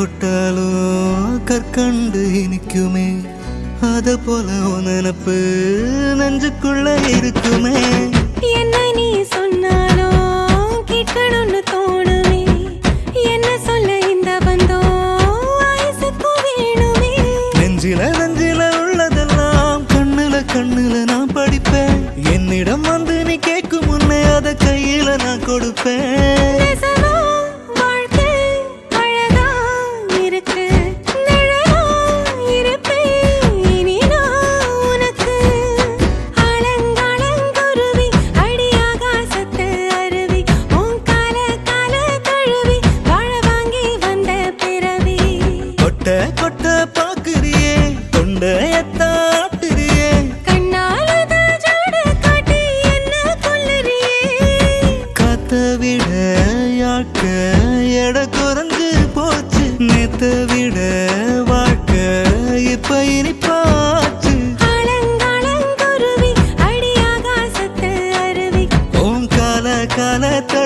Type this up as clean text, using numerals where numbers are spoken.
தொட்டாலும் கற்கண்டு இனிக்குமே, அத போல நினப்பு நெஞ்சுக்குள்ள இருக்குமே. என்ன நீ சொன்னாலும் கேட்கணும்னு தோணுமே, என்ன சொல்ல இந்த பந்தம் ஆயுசுக்கு வேணுமே. நெஞ்சில நெஞ்சில உள்ளதெல்லாம் கண்ணுல கண்ணுல நான் படிப்பேன். என்னிடம் வந்து நீ கேட்கும் முன்னே அத கையில நான் கொடுப்பேன். கொட்ட பாக்குறியே தொண்டையத்தாட்டுறியே, கண்ணால ஜாட காட்டி என்ன கொல்லுறியே. காத்த விட யாக்க எட குறைஞ்சு போச்சு, நேத்த விட வாழ்க்கை இப்ப இனிப்பாச்சு. ஆலங்காலங்குருவி அடியாகாசத்து அருவி ஓம் கால காலத்த